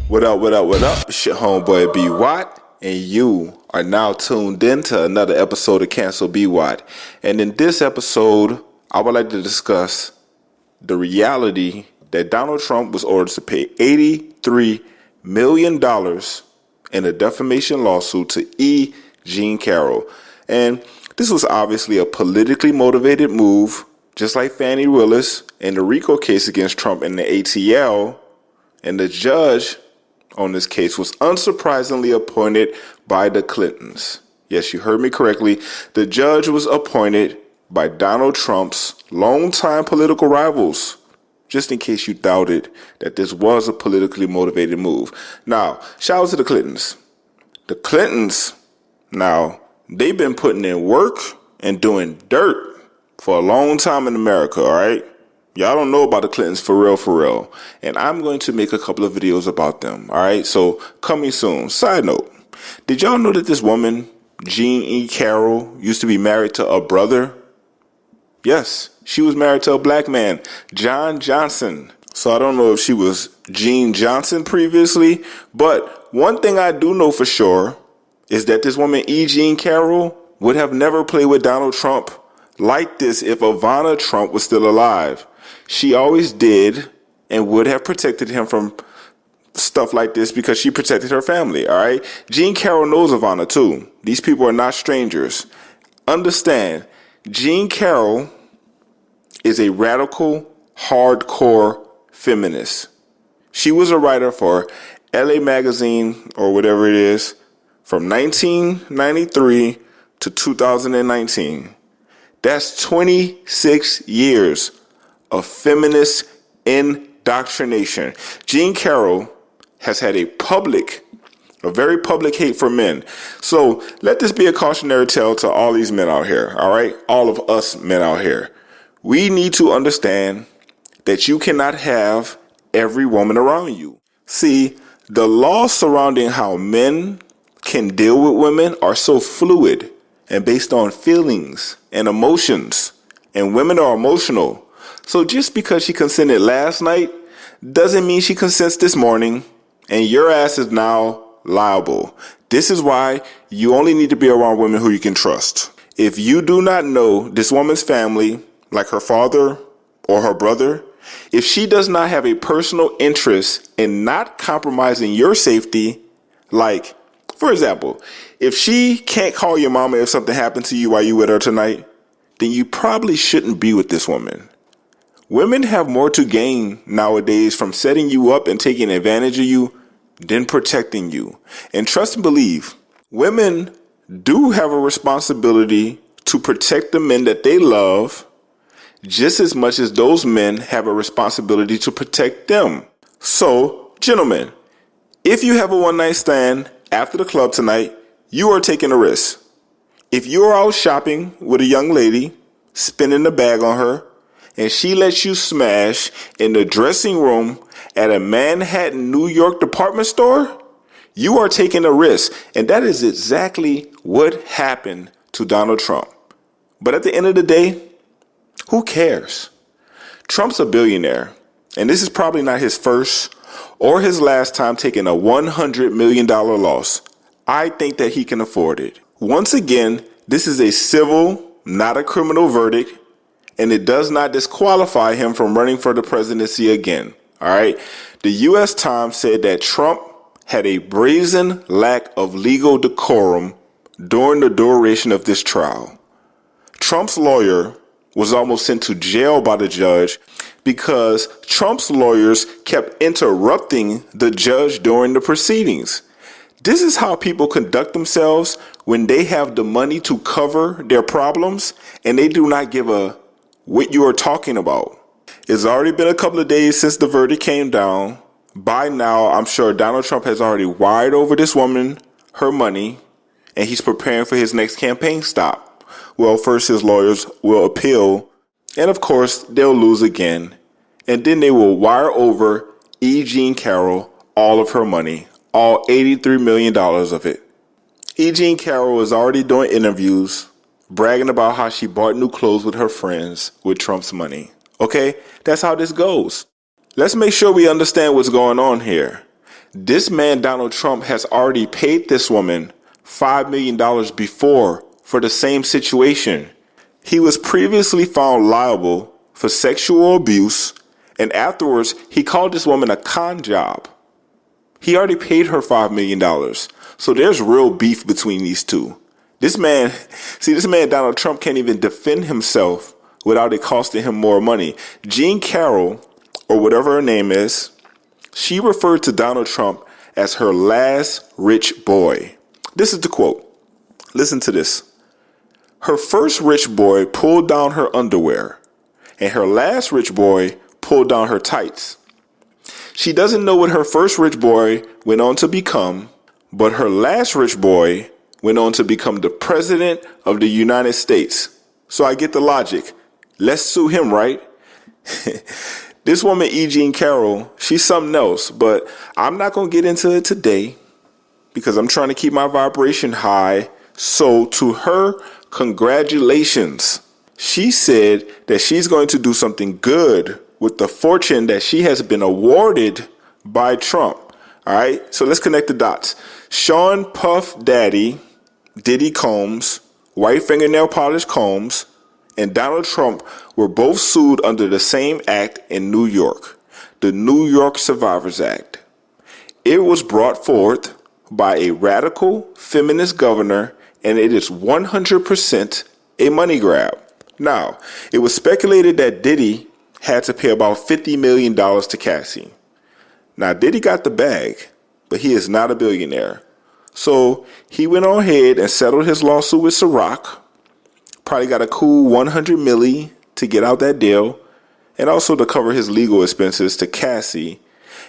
What up, what up, what up? It's your homeboy B Watt, and you are now tuned in to another episode of Cancel B Watt. And in this episode, I would like to discuss the reality that Donald Trump was ordered to pay $83 million in a defamation lawsuit to E. Jean Carroll. And this was obviously a politically motivated move, just like Fannie Willis and the RICO case against Trump in the ATL. And the judge on this case was unsurprisingly appointed by the Clintons. Yes, you heard me correctly. The judge was appointed by Donald Trump's longtime political rivals, just in case you doubted that this was a politically motivated move. Now, shout out to the Clintons. The Clintons, now, they've been putting in work and doing dirt for a long time in America, all right? Y'all don't know about the Clintons for real. And I'm going to make a couple of videos about them, all right? So, coming soon. Side note, did y'all know that this woman, Jean E. Carroll, used to be married to a brother? Yes, she was married to a black man, John Johnson. So I don't know if she was Jean Johnson previously, but one thing I do know for sure is that this woman, E. Jean Carroll, would have never played with Donald Trump like this if Ivana Trump was still alive. She always did and would have protected him from stuff like this because she protected her family, all right? Jean Carroll knows Ivana too. These people are not strangers. Understand, Jean Carroll is a radical, hardcore feminist. She was a writer for LA Magazine or whatever it is from 1993 to 2019. That's 26 years of feminist indoctrination. Jean Carroll has had a very public hate for men. So let this be a cautionary tale to all these men out here, all right? All of us men out here. We need to understand that you cannot have every woman around you. See, the laws surrounding how men can deal with women are so fluid and based on feelings and emotions. And women are emotional. So just because she consented last night doesn't mean she consents this morning and your ass is now liable. This is why you only need to be around women who you can trust. If you do not know this woman's family, like her father or her brother, if she does not have a personal interest in not compromising your safety, like, for example, if she can't call your mama if something happened to you while you with her tonight, then you probably shouldn't be with this woman. Women have more to gain nowadays from setting you up and taking advantage of you than protecting you. And trust and believe, women do have a responsibility to protect the men that they love just as much as those men have a responsibility to protect them. So, gentlemen, if you have a one-night stand after the club tonight, you are taking a risk. If you are out shopping with a young lady, spinning the bag on her, and she lets you smash in the dressing room at a Manhattan, New York department store, you are taking a risk. And that is exactly what happened to Donald Trump. But at the end of the day, who cares? Trump's a billionaire, and this is probably not his first or his last time taking a $100 million loss. I think that he can afford it. Once again, this is a civil, not a criminal verdict, and it does not disqualify him from running for the presidency again. All right. The U.S. Times said that Trump had a brazen lack of legal decorum during the duration of this trial. Trump's lawyer was almost sent to jail by the judge because Trump's lawyers kept interrupting the judge during the proceedings. This is how people conduct themselves when they have the money to cover their problems and they do not give a what you are talking about. It's already been a couple of days since the verdict came down. By now, I'm sure Donald Trump has already wired over this woman her money, and he's preparing for his next campaign stop. Well, first his lawyers will appeal, and of course, they'll lose again. And then they will wire over E. Jean Carroll all of her money, all $83 million of it. E. Jean Carroll is already doing interviews, bragging about how she bought new clothes with her friends with Trump's money. Okay, that's how this goes. Let's make sure we understand what's going on here. This man, Donald Trump, has already paid this woman $5 million before for the same situation. He was previously found liable for sexual abuse, and afterwards, he called this woman a con job. He already paid her $5 million. So there's real beef between these two. This man, Donald Trump, can't even defend himself without it costing him more money. Jean Carroll, or whatever her name is, she referred to Donald Trump as her last rich boy. This is the quote. Listen to this. Her first rich boy pulled down her underwear, and her last rich boy pulled down her tights. She doesn't know what her first rich boy went on to become, but her last rich boy went on to become the president of the United States. So I get the logic. Let's sue him, right? This woman, E. Jean Carroll, she's something else, but I'm not going to get into it today because I'm trying to keep my vibration high. So to her, congratulations. She said that she's going to do something good with the fortune that she has been awarded by Trump. All right, so let's connect the dots. Sean Puff Daddy, Diddy Combs, White Fingernail Polish Combs, and Donald Trump were both sued under the same act in New York, the New York Survivors Act. It was brought forth by a radical feminist governor, and it is 100% a money grab. Now, it was speculated that Diddy had to pay about $50 million to Cassie. Now, Diddy got the bag, but he is not a billionaire. So he went on ahead and settled his lawsuit with Ciroc. Probably got a cool $100 million to get out that deal, and also to cover his legal expenses to Cassie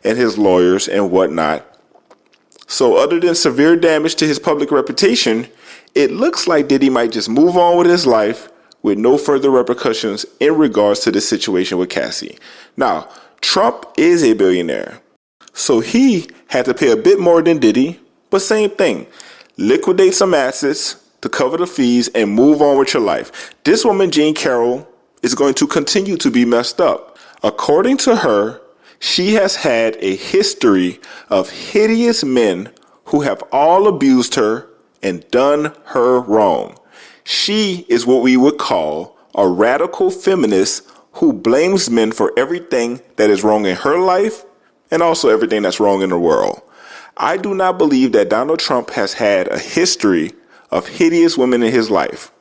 and his lawyers and whatnot. So other than severe damage to his public reputation, it looks like Diddy might just move on with his life with no further repercussions in regards to this situation with Cassie. Now, Trump is a billionaire, so he had to pay a bit more than Diddy, but same thing. Liquidate some assets to cover the fees and move on with your life. This woman, Jean Carroll, is going to continue to be messed up. According to her, she has had a history of hideous men who have all abused her and done her wrong. She is what we would call a radical feminist who blames men for everything that is wrong in her life and also everything that's wrong in the world. I do not believe that Donald Trump has had a history of hideous women in his life.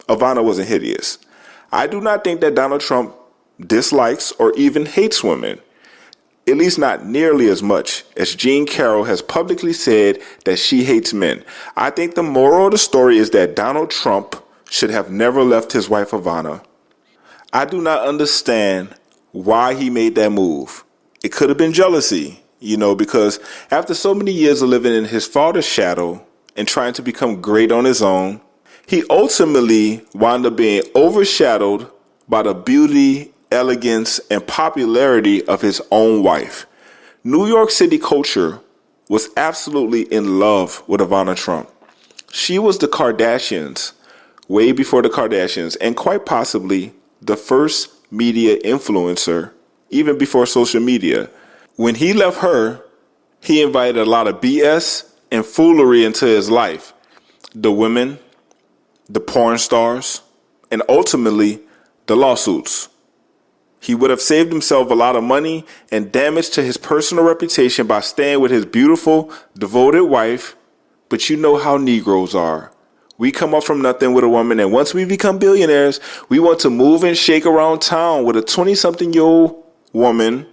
Ivana wasn't hideous. I do not think that Donald Trump dislikes or even hates women, at least not nearly as much as Jean Carroll has publicly said that she hates men. I think the moral of the story is that Donald Trump should have never left his wife Ivana. I do not understand why he made that move. It could have been jealousy, because after so many years of living in his father's shadow and trying to become great on his own, he ultimately wound up being overshadowed by the beauty, elegance, and popularity of his own wife. New York City culture was absolutely in love with Ivana Trump. She was the Kardashians, way before the Kardashians, and quite possibly the first media influencer, even before social media. When he left her, he invited a lot of BS and foolery into his life. The women, the porn stars, and ultimately the lawsuits. He would have saved himself a lot of money and damage to his personal reputation by staying with his beautiful, devoted wife. But you know how Negroes are. We come up from nothing with a woman, and once we become billionaires, we want to move and shake around town with a 20-something-year-old woman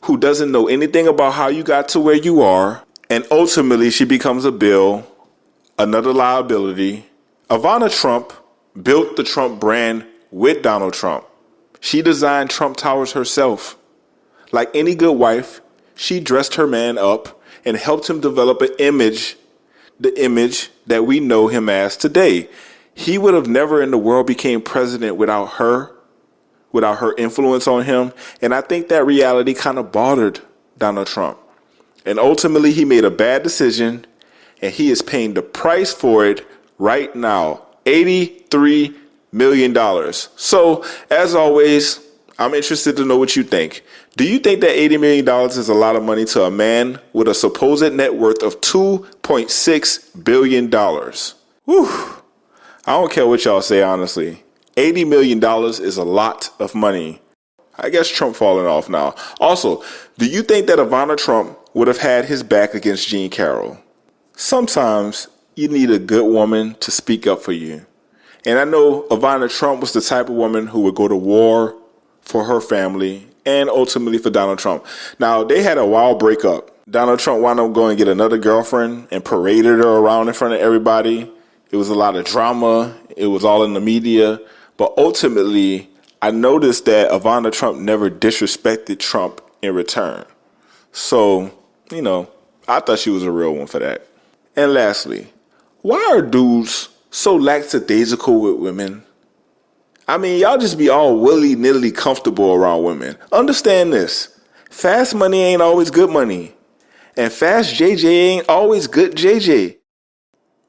who doesn't know anything about how you got to where you are, and ultimately she becomes a bill, another liability. Ivana Trump built the Trump brand with Donald Trump. She designed Trump Towers herself. Like any good wife, she dressed her man up and helped him develop an image, the image that we know him as today. He would have never in the world became president without her influence on him. And I think that reality kind of bothered Donald Trump. And ultimately, he made a bad decision, and he is paying the price for it right now, $83 million. So, as always, I'm interested to know what you think. Do you think that $80 million is a lot of money to a man with a supposed net worth of $2.6 billion? Whew. I don't care what y'all say, honestly. $80 million is a lot of money. I guess Trump falling off now. Also, do you think that Ivana Trump would have had his back against Jean Carroll? Sometimes you need a good woman to speak up for you. And I know Ivana Trump was the type of woman who would go to war for her family and ultimately for Donald Trump. Now, they had a wild breakup. Donald Trump wound up going to get another girlfriend and paraded her around in front of everybody. It was a lot of drama. It was all in the media. But ultimately, I noticed that Ivana Trump never disrespected Trump in return. So, I thought she was a real one for that. And lastly, why are dudes so lackadaisical with women? I mean, y'all just be all willy-nilly comfortable around women. Understand this. Fast money ain't always good money. And fast JJ ain't always good JJ.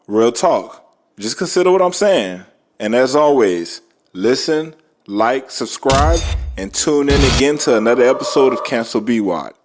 Real talk. Just consider what I'm saying. And as always, listen, like, subscribe, and tune in again to another episode of Cancel Be Watt.